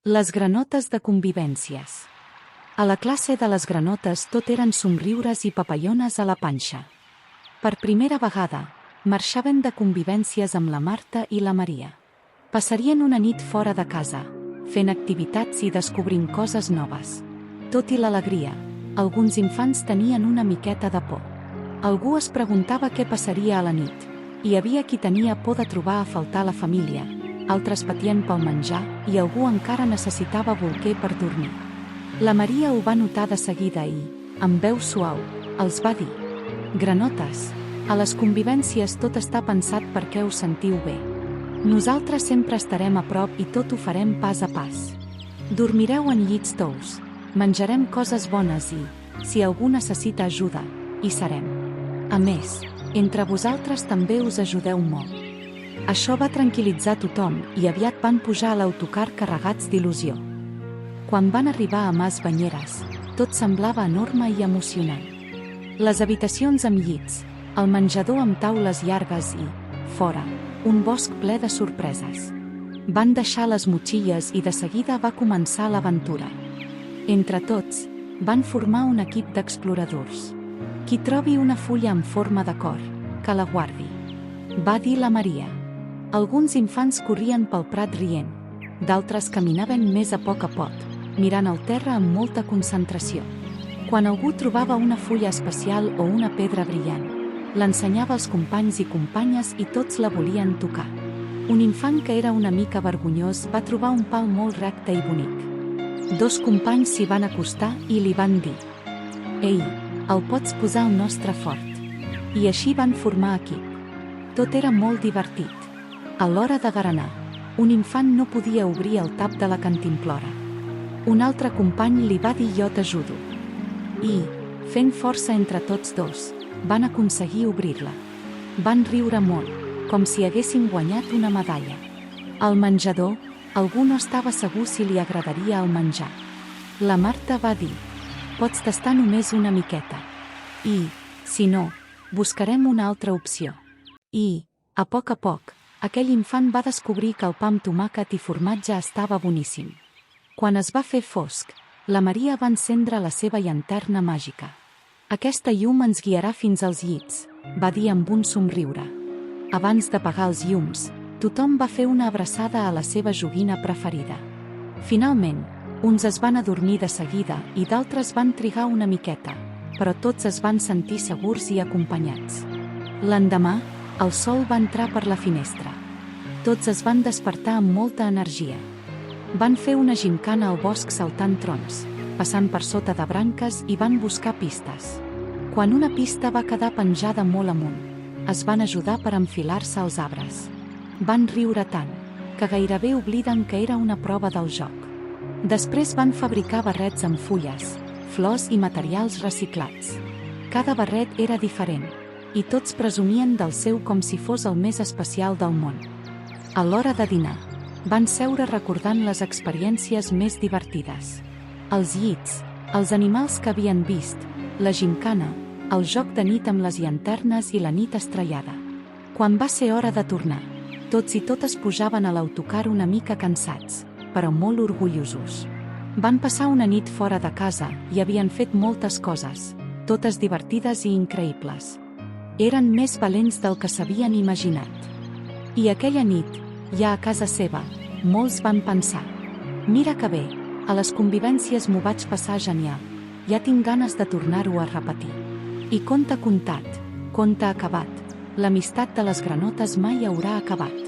Les granotes de convivències. A la classe de les granotes tot eren somriures i papallones a la panxa. Per primera vegada, marxaven de convivències amb la Marta i la Maria. Passarien una nit fora de casa, fent activitats i descobrint coses noves. Tot i l'alegria, alguns infants tenien una miqueta de por. Algú es preguntava què passaria a la nit. Hi havia qui tenia por de trobar a faltar la família, altres patien pel menjar i algú encara necessitava bolquer per dormir. La Maria ho va notar de seguida i, amb veu suau, els va dir: «Granotes, a les convivències tot està pensat perquè us sentiu bé. Nosaltres sempre estarem a prop i tot ho farem pas a pas. Dormireu en llits tous, menjarem coses bones i, si algú necessita ajuda, hi serem. A més, entre vosaltres també us ajudeu molt». Això va tranquil·litzar tothom i aviat van pujar a l'autocar carregats d'il·lusió. Quan van arribar a Mas Banyeres, tot semblava enorme i emocionant. Les habitacions amb llits, el menjador amb taules llargues i, fora, un bosc ple de sorpreses. Van deixar les motxilles i de seguida va començar l'aventura. Entre tots, van formar un equip d'exploradors. Qui trobi una fulla en forma de cor, que la guardi, va dir la Maria. Alguns infants corrien pel prat rient, d'altres caminaven més a poc, mirant el terra amb molta concentració. Quan algú trobava una fulla especial o una pedra brillant, l'ensenyava als companys i companyes i tots la volien tocar. Un infant que era una mica vergonyós va trobar un pal molt recte i bonic. Dos companys s'hi van acostar i li van dir: «Ei, el pots posar al nostre fort». I així van formar equip. Tot era molt divertit. A l'hora de berenar, un infant no podia obrir el tap de la cantimplora. Un altre company li va dir: «Jo t'ajudo». I, fent força entre tots dos, van aconseguir obrir-la. Van riure molt, com si haguessin guanyat una medalla. Al menjador, algú no estava segur si li agradaria el menjar. La Marta va dir: «Pots tastar només una miqueta. I, si no, buscarem una altra opció». I, a poc, aquell infant va descobrir que el pa amb tomàquet i formatge estava boníssim. Quan es va fer fosc, la Maria va encendre la seva llanterna màgica. «Aquesta llum ens guiarà fins als llits», va dir amb un somriure. Abans d'apagar els llums, tothom va fer una abraçada a la seva joguina preferida. Finalment, uns es van adormir de seguida i d'altres van trigar una miqueta, però tots es van sentir segurs i acompanyats. L'endemà, el sol va entrar per la finestra. Tots es van despertar amb molta energia. Van fer una gimcana al bosc saltant trons, passant per sota de branques i van buscar pistes. Quan una pista va quedar penjada molt amunt, es van ajudar per enfilar-se als arbres. Van riure tant, que gairebé obliden que era una prova del joc. Després van fabricar barrets amb fulles, flors i materials reciclats. Cada barret era diferent, i tots presumien del seu com si fos el més especial del món. A l'hora de dinar, van seure recordant les experiències més divertides. Els llits, els animals que havien vist, la gimcana, el joc de nit amb les llanternes i la nit estrellada. Quan va ser hora de tornar, tots i totes pujaven a l'autocar una mica cansats, però molt orgullosos. Van passar una nit fora de casa i havien fet moltes coses, totes divertides i increïbles. Eren més valents del que s'havien imaginat. I aquella nit, ja a casa seva, molts van pensar: «Mira que bé, a les convivències m'ho vaig passar genial, ja tinc ganes de tornar-ho a repetir». I conte contat, conte acabat, l'amistat de les granotes mai haurà acabat.